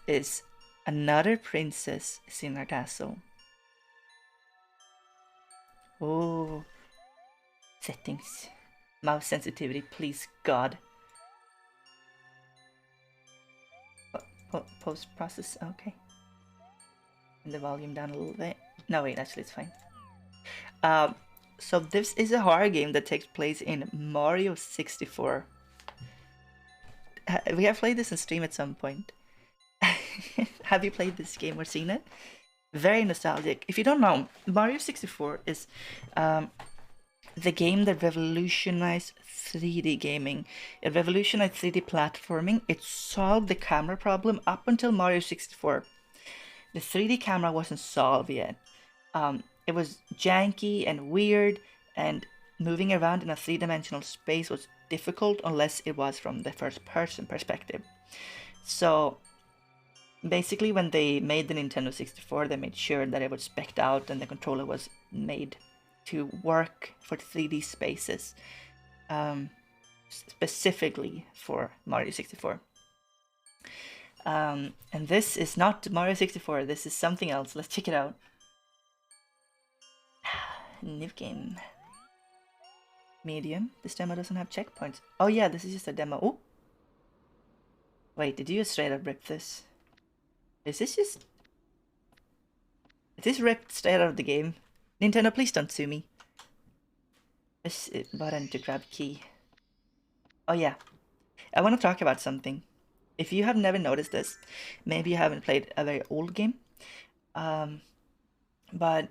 is another princess is in her castle. Oh, settings. Mouse sensitivity, please God. Post process, okay. And the volume down a little bit. No, wait, actually it's fine. So this is a horror game that takes place in Mario 64. We have played this in stream at some point. Have you played this game or seen it? Very nostalgic. If you don't know, Mario 64 is the game that revolutionized 3D gaming. It revolutionized 3D platforming. It solved the camera problem up until Mario 64. The 3D camera wasn't solved yet. It was janky and weird, and moving around in a three-dimensional space was difficult unless it was from the first-person perspective. So basically, when they made the Nintendo 64, they made sure that it was spec'd out and the controller was made to work for 3D spaces, specifically for Mario 64. And this is not Mario 64, this is something else. Let's check it out. New game. Medium. This demo doesn't have checkpoints. Oh yeah, this is just a demo. Oh! Wait, did you just straight up rip this? Is this just... Is this ripped straight out of the game? Nintendo, please don't sue me. This button to grab key. Oh yeah. I want to talk about something. If you have never noticed this, maybe you haven't played a very old game. But...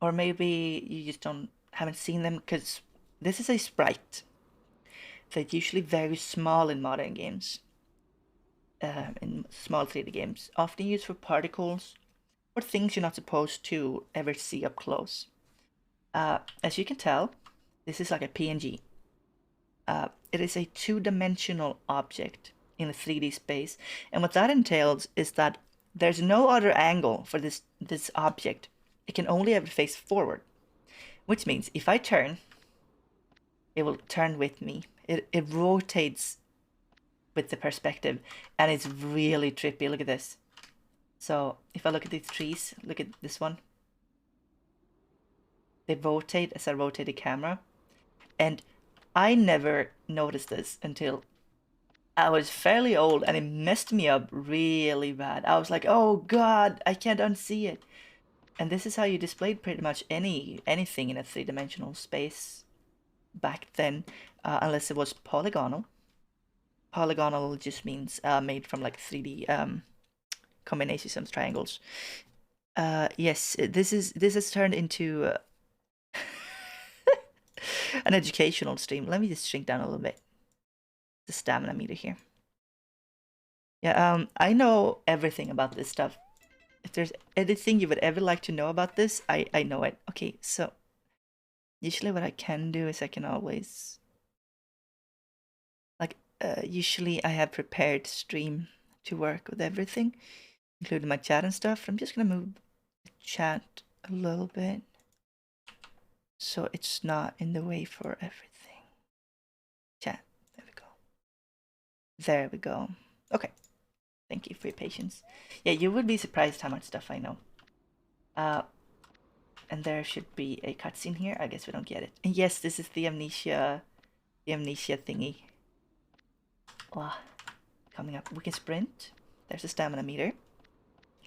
Or maybe you just haven't seen them, because this is a sprite. They're usually very small in modern games. In small 3D games. Often used for particles or things you're not supposed to ever see up close. As you can tell, this is like a PNG. It is a two-dimensional object in a 3D space. And what that entails is that there's no other angle for this object. It can only ever face forward, which means if I turn, it will turn with me. It rotates with the perspective, and it's really trippy. Look at this. So if I look at these trees, look at this one. They rotate as I rotate the camera, and I never noticed this until I was fairly old, and it messed me up really bad. I was like, oh God, I can't unsee it. And this is how you displayed pretty much anything in a three-dimensional space back then, unless it was polygonal. Polygonal just means made from like 3D combinations of triangles. Yes, this has turned into an educational stream. Let me just shrink down a little bit. The stamina meter here. Yeah, I know everything about this stuff. If there's anything you would ever like to know about this, I know it. Okay, so usually what I can do is I can always, like, usually I have prepared stream to work with everything, including my chat and stuff. I'm just gonna move the chat a little bit so it's not in the way for everything. Chat, there we go. There we go. Okay. Thank you for your patience. Yeah, you would be surprised how much stuff I know. And there should be a cutscene here. I guess we don't get it. And yes, this is the amnesia thingy. Wow. Coming up. We can sprint. There's a stamina meter.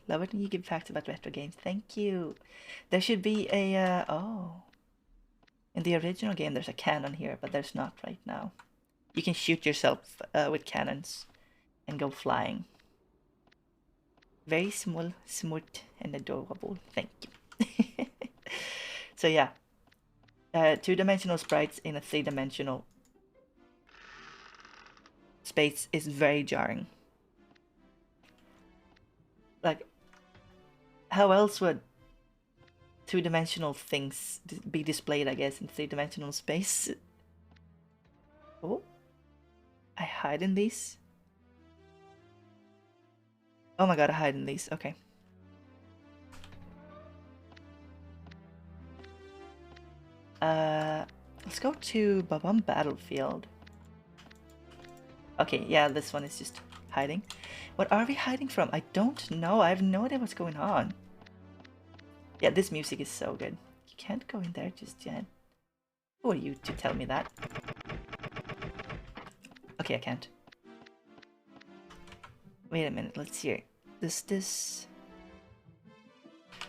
Love it when you give facts about retro games. Thank you. There should be a, oh. In the original game, there's a cannon here, but there's not right now. You can shoot yourself with cannons and go flying. Very small, smooth, and adorable. Thank you. So yeah, two-dimensional sprites in a three-dimensional space is very jarring. Like, how else would two-dimensional things be displayed, I guess, in three-dimensional space? Oh, I hide in these? Oh my god, I hide in these. Okay. Let's go to Bob-omb Battlefield. Okay, yeah, this one is just hiding. What are we hiding from? I don't know. I have no idea what's going on. Yeah, this music is so good. You can't go in there just yet. Who are you to tell me that? Okay, I can't. Wait a minute, let's hear. Does this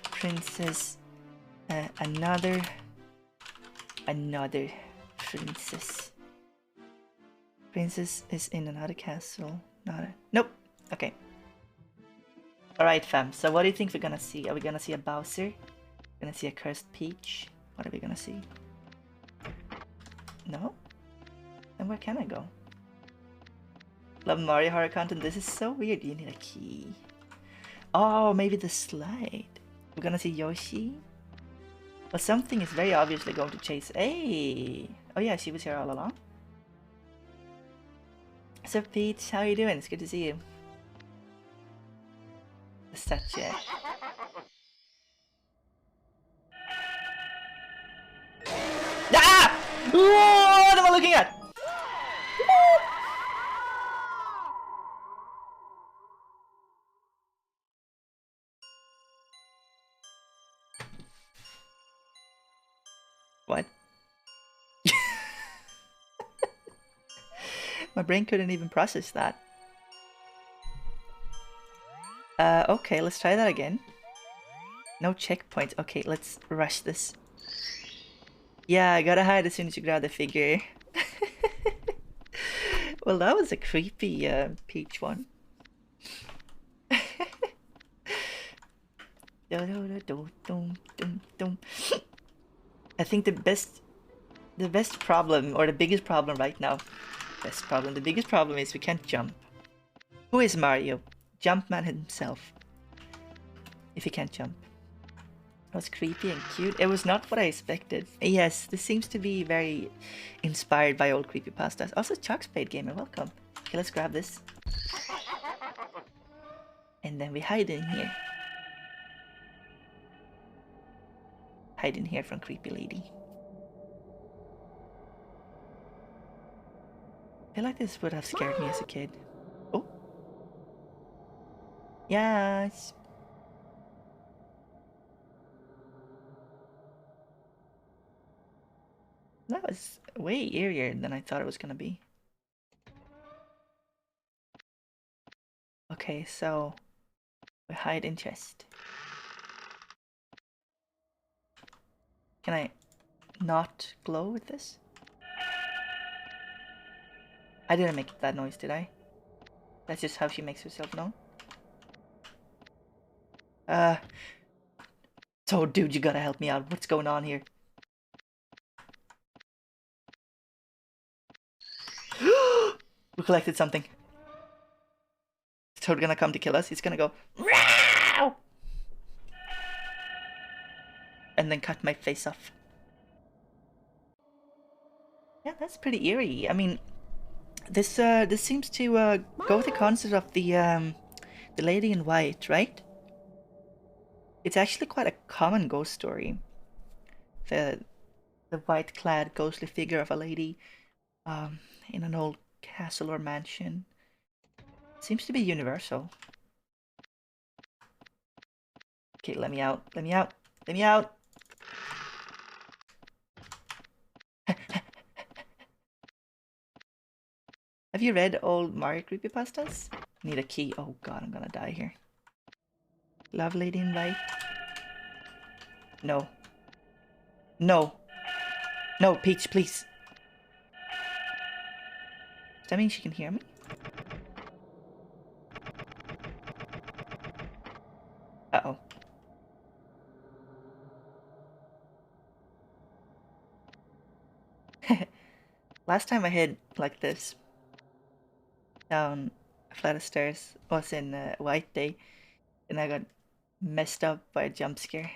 princess another princess. Princess is in another castle. Nope. Okay. Alright, fam. So what do you think we're gonna see? Are we gonna see a Bowser? Gonna see a Cursed Peach? What are we gonna see? No? Then where can I go? Love Mario horror content. This is so weird. You need a key. Oh, maybe the slide. We're gonna see Yoshi. Well, something is very obviously going to chase. Hey! Oh yeah, she was here all along. So Peach, how are you doing? It's good to see you. The statue. Ah! What am I looking at? What? My brain couldn't even process that. Okay, let's try that again. No checkpoints. Okay, let's rush this. Yeah, I gotta hide as soon as you grab the figure. Well, that was a creepy Peach one. I think the best problem, or the biggest problem right now, the biggest problem is we can't jump. Who is Mario? Jumpman himself. If he can't jump. That was creepy and cute. It was not what I expected. Yes, this seems to be very inspired by old creepypastas. Also, Chuckspade Gamer, welcome. Okay, let's grab this. And then we hide in here. Hide in here from creepy lady. I feel like this would have scared me as a kid. Oh. Yes. That was way eerier than I thought it was gonna be. Okay, so we hide in chest. Can I not glow with this? I didn't make that noise, did I? That's just how she makes herself known. So dude, you gotta help me out. What's going on here? We collected something. Toad gonna come to kill us. He's gonna go Row! And then cut my face off. Yeah, that's pretty eerie. I mean, this seems to go with the concept of the lady in white, right? It's actually quite a common ghost story. The white-clad ghostly figure of a lady in an old castle or mansion. Seems to be universal. Okay, let me out. Let me out. Let me out. Have you read old Mario creepypastas? Need a key. Oh god, I'm gonna die here. Love lady in white. No. No. No, Peach, please. Does that mean she can hear me? Uh-oh. Last time I hid like this down a flight of stairs was in White Day, and I got messed up by a jump scare.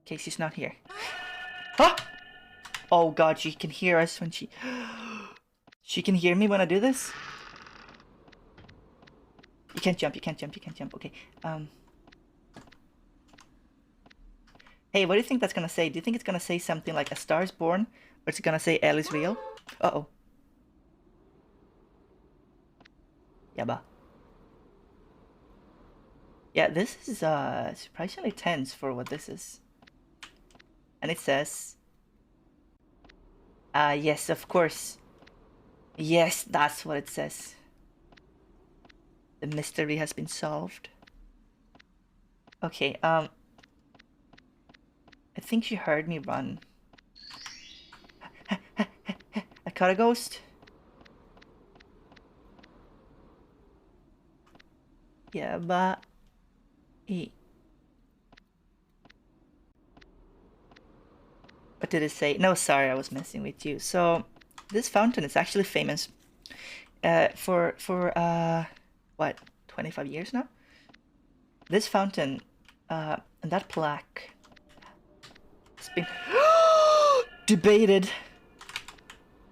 Okay, she's not here. Ah! Oh god, she can hear us when she... She can hear me when I do this? You can't jump, you can't jump, you can't jump. Okay, Hey, what do you think that's gonna say? Do you think it's gonna say something like A Star is Born? Or is it gonna say Elle is real? Uh-oh. Yaba. Yeah, this is surprisingly tense for what this is. And it says, yes, of course. Yes, that's what it says. The mystery has been solved. Okay, I think she heard me run. I caught a ghost. Yeah, but... What did it say? No, sorry, I was messing with you. So, this fountain is actually famous for what, 25 years now? This fountain and that plaque has been debated.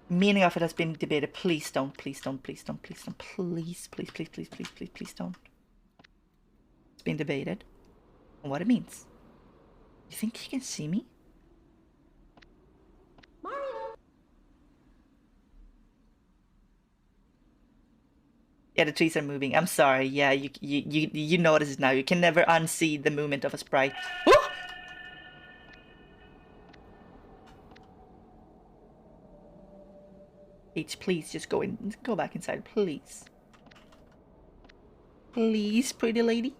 Meaning of it has been debated. Please don't, please don't, please don't, please don't, please, please, please, please, please, please, please don't. It's been debated on what it means. You think he can see me? Mario. Yeah, the trees are moving. I'm sorry. Yeah, you notice it now. You can never unsee the movement of a sprite. Oh! H, please just go back inside, please. Please, pretty lady.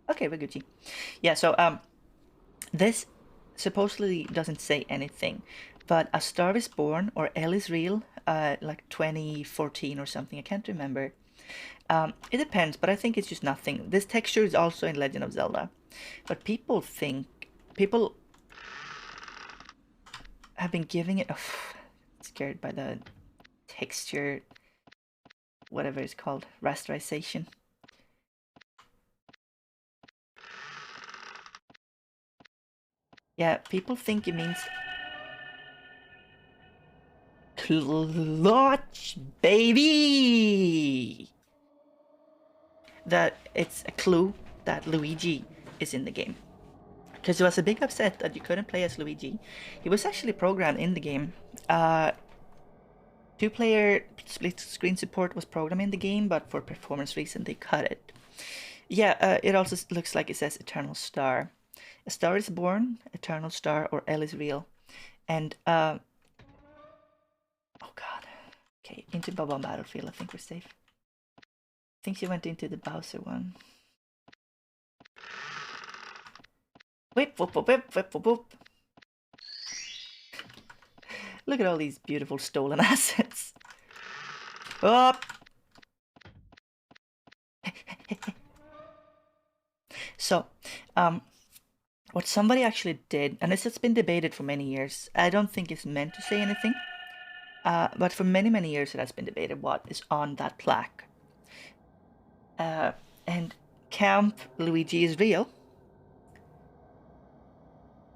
Okay, we're Gucci. Yeah, so this supposedly doesn't say anything, but A Star is Born or Elle is Real, like 2014 or something, I can't remember. It depends, but I think it's just nothing. This texture is also in Legend of Zelda, but people have been giving it. Scared by the texture, whatever it's called, rasterization. Yeah, people think it means clutch, baby. That it's a clue that Luigi is in the game. Because there was a big upset that you couldn't play as Luigi. He was actually programmed in the game. Two-player split screen support was programmed in the game, but for performance reasons they cut it. Yeah, it also looks like it says Eternal Star. A Star is Born, Eternal Star, or Elle is Real. And, oh god. Okay, into Bob-omb Battlefield, I think we're safe. I think she went into the Bowser one. Whip, whoop, whoop, whip, whip, whoop, whoop. Look at all these beautiful stolen assets. Oh! So, what somebody actually did, and this has been debated for many years, I don't think it's meant to say anything, but for many, many years it has been debated what is on that plaque. And Camp Luigi is Real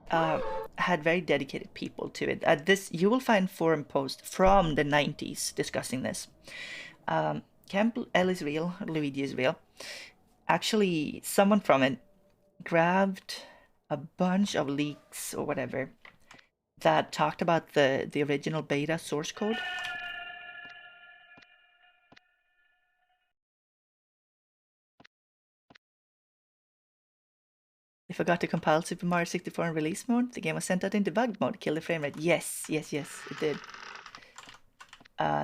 had very dedicated people to it. This you will find forum posts from the 90s discussing this. Camp Elle is Real, Luigi is Real. Actually, someone from it grabbed a bunch of leaks or whatever that talked about the original beta source code. They forgot to compile Super Mario 64 in release mode. The game was sent out in debug mode. Kill the frame rate. Yes, yes, yes, it did.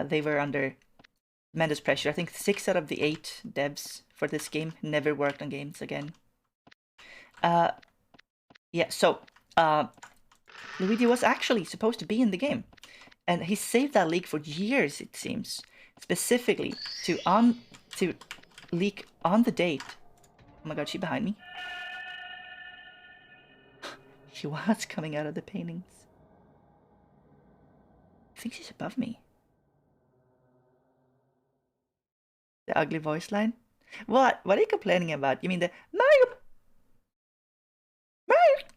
They were under tremendous pressure. I think 6 out of the 8 devs for this game never worked on games again. Yeah, so Luigi was actually supposed to be in the game, and he saved that leak for years, it seems, specifically to leak on the date. Oh my god, she behind me. She was coming out of the paintings. I think she's above me. The ugly voice line? What? What are you complaining about? You mean the Mario? Mario?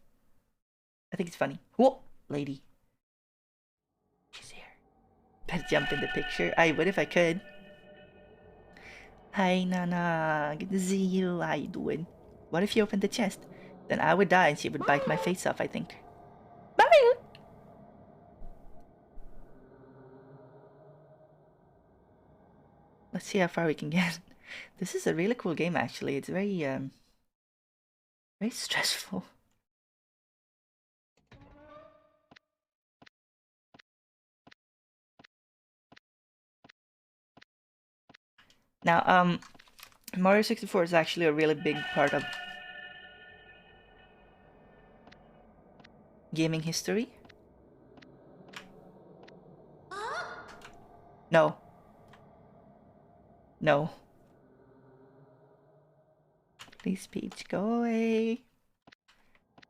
I think it's funny. Whoa, lady. She's here. Better jump in the picture. I would if I could. Hi, Nana. Good to see you. How you doing? What if you opened the chest? Then I would die and she would bite my face off, I think. Mario! Let's see how far we can get. This is a really cool game, actually. It's very, very stressful. Now, Mario 64 is actually a really big part of gaming history. No. No. Please, Peach, go away.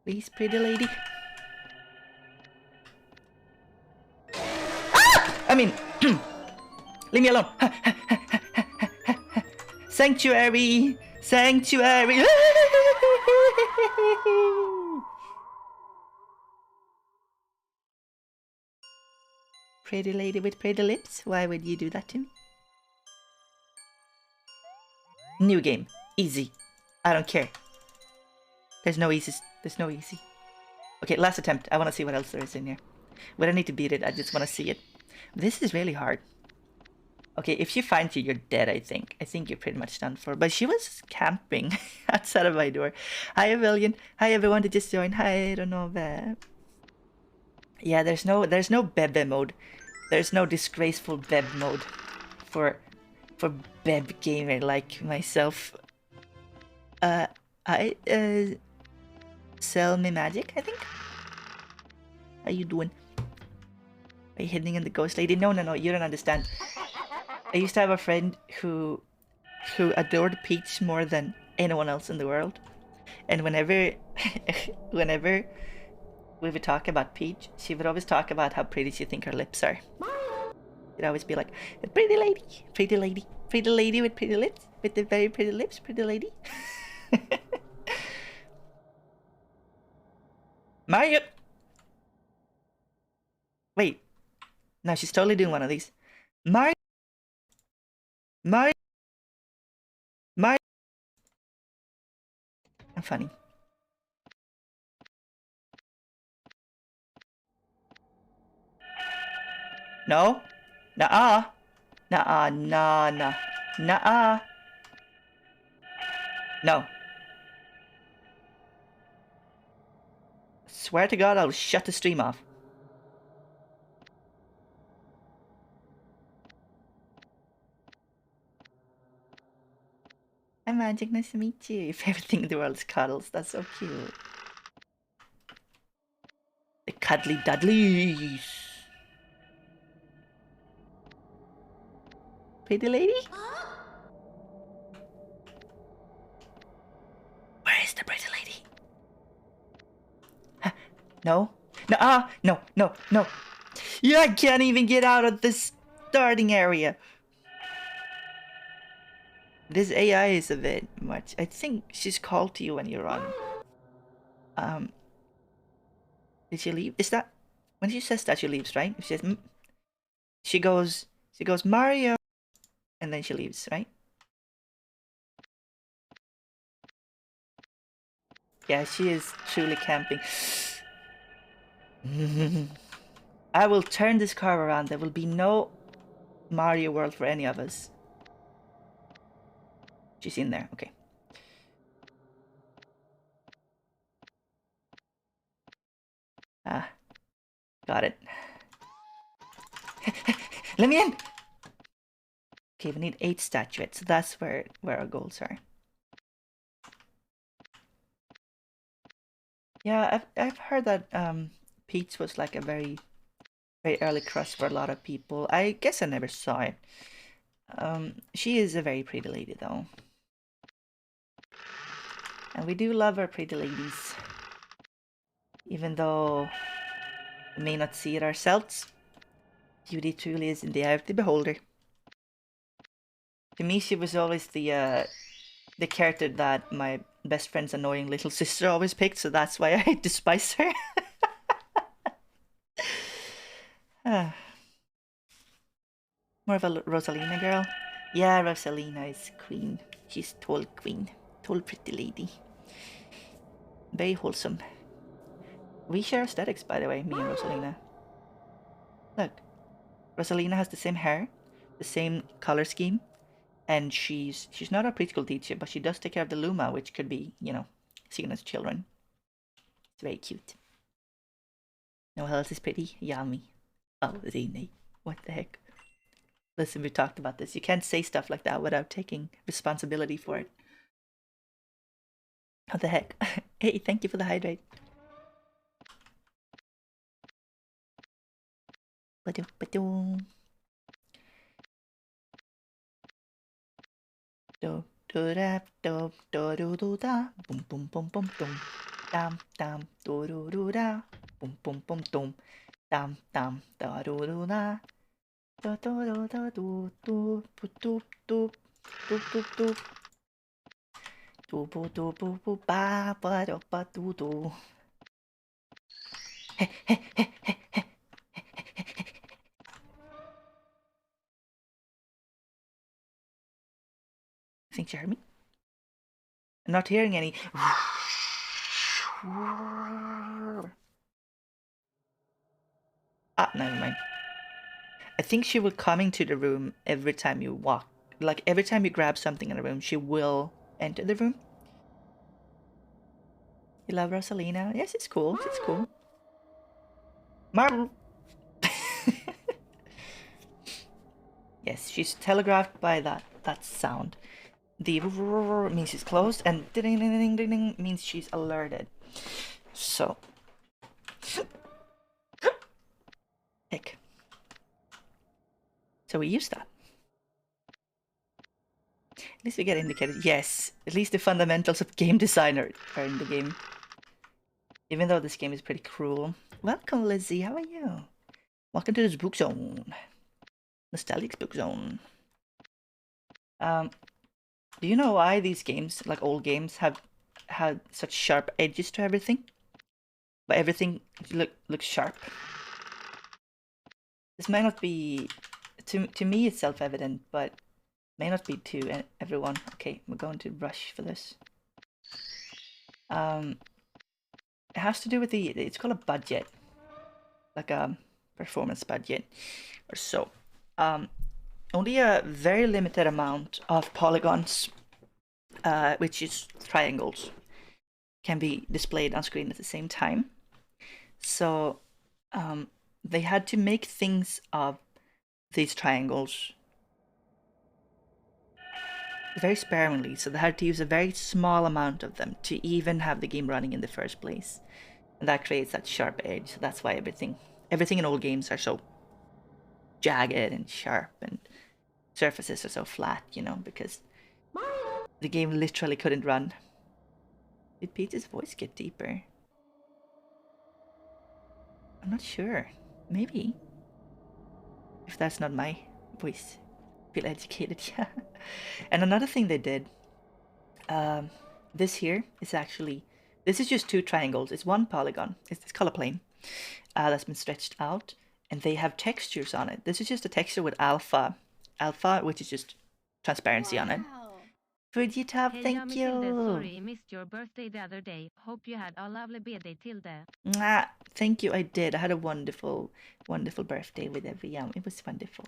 Please, pretty lady. Ah! I mean, leave me alone. Sanctuary! Sanctuary! Pretty lady with pretty lips, why would you do that to me? New game. Easy. I don't care. There's no easy. There's no easy. Okay, last attempt. I want to see what else there is in here. We don't need to beat it, I just want to see it. This is really hard. Okay, if she finds you, you're dead, I think. I think you're pretty much done for. But she was camping outside of my door. Hi, Avillion. Hi, everyone that just joined. Hi, I don't know that. Yeah, there's no Bebe mode. There's no disgraceful Beb mode for Beb gamer like myself. I sell me magic, I think. How you doing? Are you hiding in the ghost lady? No, you don't understand. I used to have a friend who adored Peach more than anyone else in the world. And whenever we would talk about Peach, she would always talk about how pretty she think her lips are. She'd always be like, pretty lady, pretty lady, pretty lady with pretty lips, with the very pretty lips, pretty lady. Mario! Wait. No, she's totally doing one of these. Mario! Mario! Mario! I'm funny. No? Nuh-uh. Nuh-uh, nah. Nuh-uh. No. Swear to God, I'll shut the stream off. Hi, Magic. Nice to meet you. Your favorite thing in the world is cuddles. That's so cute. The Cuddly Dudleys. Pretty lady? Where is the pretty lady? Huh? No? No. Yeah, I can't even get out of this starting area. This AI is a bit much. I think she's called to you when you run. Did she leave? Is that when she says that she leaves, right? She says, she goes Mario, and then she leaves, right? Yeah, she is truly camping. I will turn this car around. There will be no Mario World for any of us. She's in there. Okay. Ah, got it. Let me in. Okay, we need 8 statuettes. So that's where our goals are. Yeah, I've heard that Peach was like a very early crush for a lot of people. I guess I never saw it. She is a very pretty lady though. And we do love our pretty ladies. Even though we may not see it ourselves, beauty truly is in the eye of the beholder. To me, she was always the character that my best friend's annoying little sister always picked, so that's why I despise her. More of a Rosalina girl. Yeah, Rosalina is queen. She's tall queen. Tall pretty lady. Very wholesome. We share aesthetics, by the way, me and Rosalina. Look, Rosalina has the same hair, the same color scheme, and she's not a preschool teacher, but she does take care of the Luma, which could be, you know, seen as children. It's very cute. No else is pretty. Yummy. Oh, Zini. What the heck? Listen, we talked about this. You can't say stuff like that without taking responsibility for it. What the heck? Hey, thank you for the hydrate. Do do da do do do do da boom boom boom boom boom dam dam do do do da boom boom boom boom dam dam da do do da do do do do do do do do do do do do bo do bo bo ba ba do ba do do. Think you heard me? I'm not hearing any. Ah, never mind. I think she will come into the room every time you walk. Like every time you grab something in the room, she will enter the room. You love Rosalina? Yes, it's cool. It's cool. Marble. Yes, she's telegraphed by that sound. The means she's closed, and ding ding ding ding ding means she's alerted. So, heck. So we use that. At least we get indicated. Yes, at least the fundamentals of game designer are in the game. Even though this game is pretty cruel. Welcome, Lizzie. How are you? Welcome to this book zone. Nostalgic book zone. Do you know why these games, like old games, have had such sharp edges to everything? But everything looks sharp. This might not be to me it's self-evident, but may not be to everyone. Okay, we're going to rush for this. It has to do with it's called a budget, like a performance budget or so. Only a very limited amount of polygons, which is triangles, can be displayed on screen at the same time. So they had to make things of these triangles very sparingly, so they had to use a very small amount of them to even have the game running in the first place. And that creates that sharp edge. So that's why everything in old games are so jagged and sharp, and surfaces are so flat, you know, because the game literally couldn't run. Did Peach's voice get deeper? I'm not sure. Maybe. If that's not my voice. Feel educated, yeah. And another thing they did, this here is actually, this is just two triangles. It's one polygon. It's color plane that's been stretched out, and they have textures on it. This is just a texture with alpha, which is just transparency on it. Fujitop, Hey, thank you. Tilde, sorry, I missed your birthday the other day. Hope you had a lovely birthday, Tilde. Thank you, I did. I had a wonderful, wonderful birthday with everyone. It was wonderful.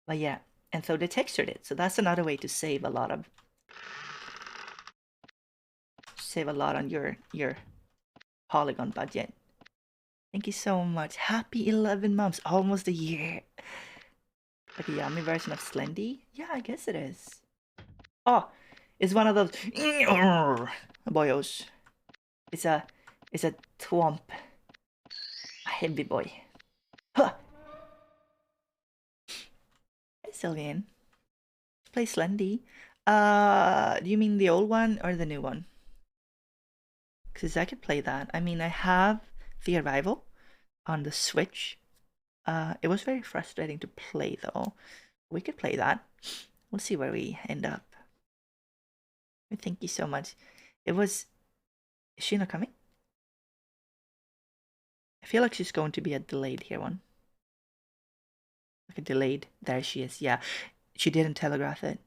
But yeah, and so they textured it. So that's another way to save a lot on your polygon budget. Thank you so much. Happy 11 months, almost a year. Like a yummy version of Slendy? Yeah, I guess it is. Oh, it's one of those boyos. It's a thwomp. A heavy boy. Huh. Hey, Sylvian. Let's play Slendy. Do you mean the old one or the new one? Because I could play that. I mean, I have The Arrival on the Switch. It was very frustrating to play, though. We could play that. We'll see where we end up. Thank you so much. Is she not coming? I feel like she's going to be a delayed here one. Like a delayed. There she is. Yeah. She didn't telegraph it.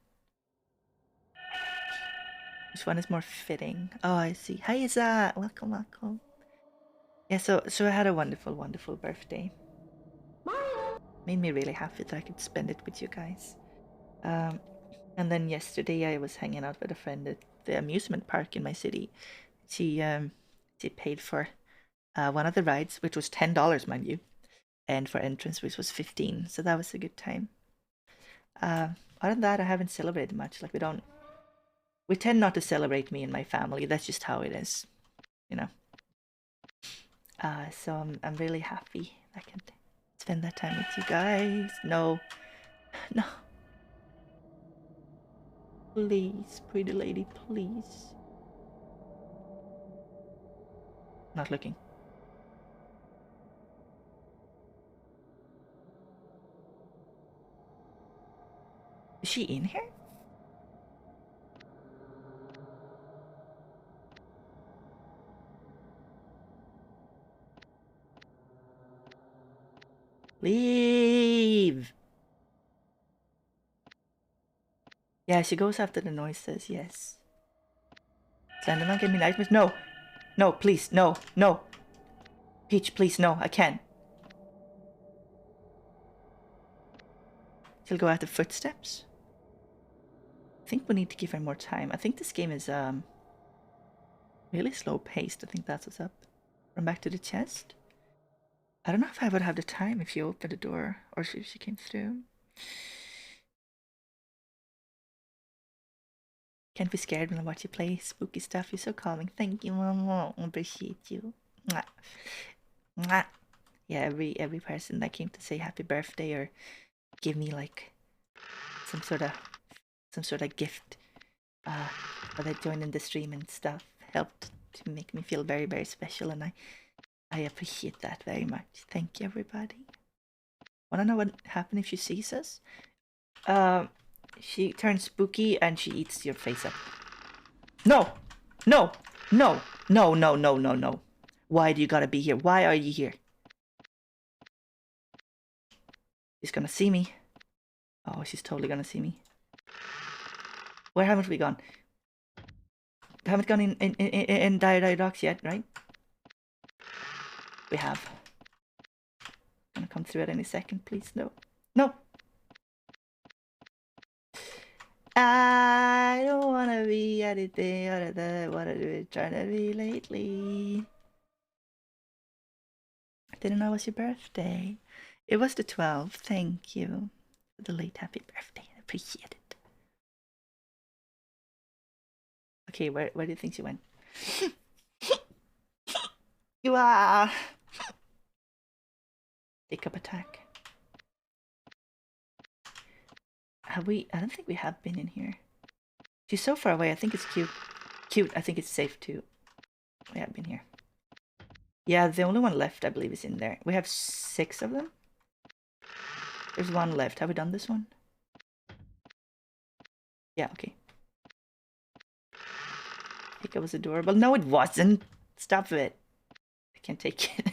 Which one is more fitting? Oh, I see. Hi, Isa. Welcome, welcome. Yeah, so I had a wonderful, wonderful birthday. Made me really happy that I could spend it with you guys. Um, and then yesterday I was hanging out with a friend at the amusement park in my city. She paid for one of the rides, which was $10, mind you, and for entrance, which was 15. So that was a good time. Other than that, I haven't celebrated much. Like we tend not to celebrate me and my family. That's just how it is, you know. So I'm really happy I can spend that time with you guys. No, no, please, pretty lady, please. Not looking. Is she in here? Leave. Yeah, she goes after the noises. Yes. Slenderman, give me nightmares. No, no, please, no, no. Peach, please, no, I can't. She'll go after footsteps. I think we need to give her more time. I think this game is really slow paced. I think that's what's up. Run back to the chest. I don't know if I would have the time if you opened the door or if she came through. Can't be scared when I watch you play spooky stuff. You're so calming. Thank you, Mama. I appreciate you. Mwah. Mwah. Yeah, every person that came to say happy birthday or give me like some sort of gift that I joined in the stream and stuff helped to make me feel very, very special, and I appreciate that very much. Thank you, everybody. Wanna know what happened if she sees us? She turns spooky and she eats your face up. No! No! No! No, no, no, no, no. Why do you gotta be here? Why are you here? She's gonna see me. Oh, she's totally gonna see me. Where haven't we gone? We haven't gone in Dire Docks yet, right? We have. Gonna come through at any second, please. No. No! I don't wanna be anything other than what I've been trying to be lately. I didn't know it was your birthday. It was the 12th. Thank you for the late happy birthday. I appreciate it. Okay, where do you think she went? You are. Hiccup attack. Have we? I don't think we have been in here. She's so far away. I think it's cute. Cute. I think it's safe too. We have been here. Yeah, the only one left, I believe, is in there. We have 6 of them. There's one left. Have we done this one? Yeah, okay. I think it was adorable. No, it wasn't. Stop it. I can't take it.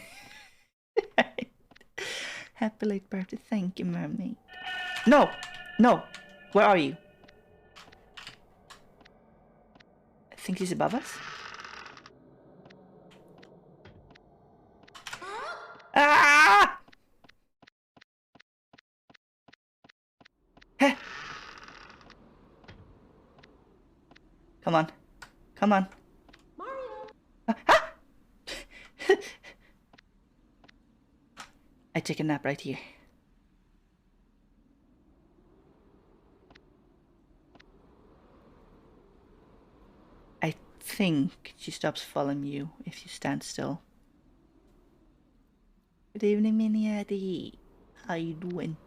Happy late birthday. Thank you, mermaid. No! No! Where are you? I think he's above us. Ah! Heh! Come on. Come on. Mario! Ah! I take a nap right here. I think she stops following you if you stand still. Good evening, Miniati. How you doing?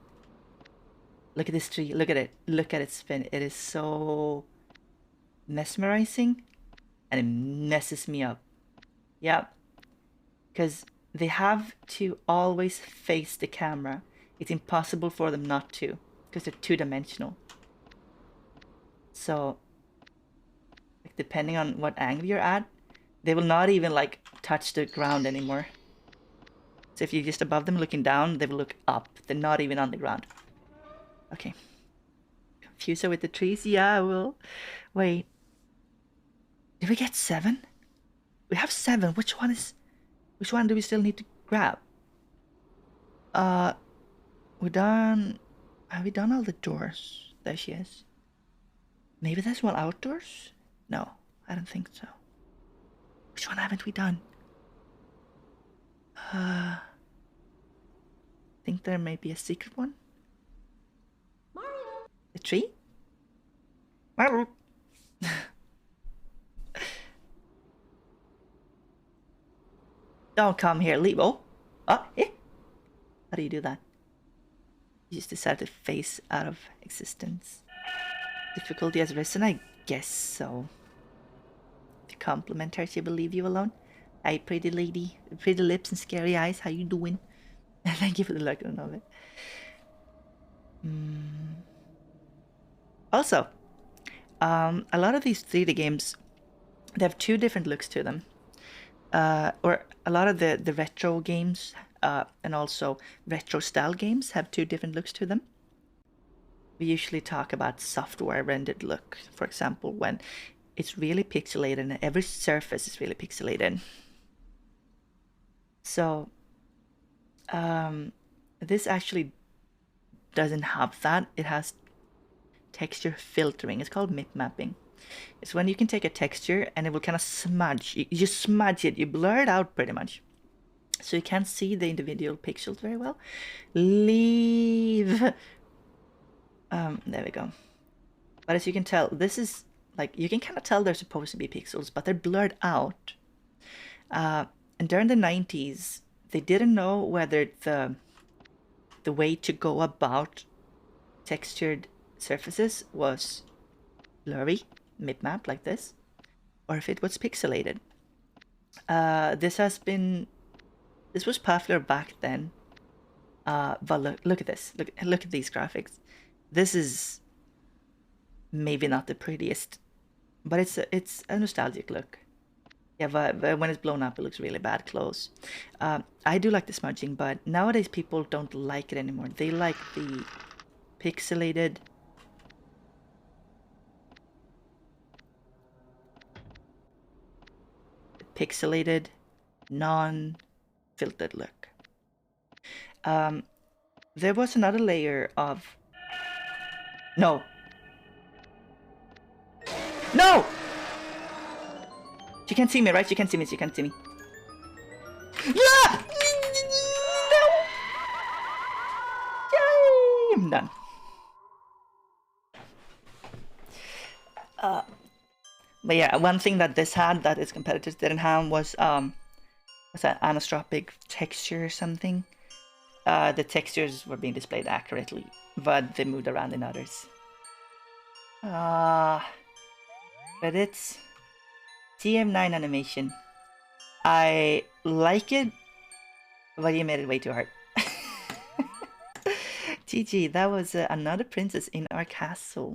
Look at this tree. Look at it. Look at it spin. It is so mesmerizing and it messes me up. Yeah. Because they have to always face the camera. It's impossible for them not to because they're two-dimensional. So, like, depending on what angle you're at, they will not even like touch the ground anymore. So if you're just above them looking down, they will look up. They're not even on the ground. Okay. Confuse her with the trees? Yeah, I will. Wait. Did we get 7? We have 7. Which one do we still need to grab? We're done. Have we done all the doors? There she is. Maybe there's one outdoors? No, I don't think so. Which one haven't we done? I think there may be a secret one. Mario. The tree? Mario. Don't come here, leave. Oh, eh? How do you do that? You just decide to phase out of existence. Difficulty has risen, I guess so. If you compliment her, she will leave you alone. Hi, pretty lady. Pretty lips and scary eyes. How you doing? Thank you for the luck of it. Also, a lot of these 3D games, they have 2 different looks to them. Or a lot of the retro games and also retro style games have 2 different looks to them. We usually talk about software rendered look, for example, when it's really pixelated and every surface is really pixelated. So this actually doesn't have that. It has texture filtering. It's called mip mapping. It's when you can take a texture and it will kind of smudge. You just smudge it. You blur it out pretty much. So you can't see the individual pixels very well. Leave. There we go. But as you can tell, this is like, you can kind of tell they're supposed to be pixels, but they're blurred out. And during the 90s, they didn't know whether the way to go about textured surfaces was blurry, mip-map like this, or if it was pixelated. This was popular back then. But look at this. Look at these graphics. This is maybe not the prettiest, but it's a nostalgic look. Yeah, but when it's blown up, it looks really bad close. I do like the smudging, but nowadays people don't like it anymore. They like the pixelated, non-filtered look. There was another layer of... No! No! She can't see me, right? She can't see me, she can't see me. Yeah! No! Yay! I'm done. But yeah, one thing that this had that its competitors didn't have was that anisotropic texture or something. The textures were being displayed accurately, but they moved around in others. But it's TM9 animation. I like it, but you made it way too hard. GG, that was another princess in our castle.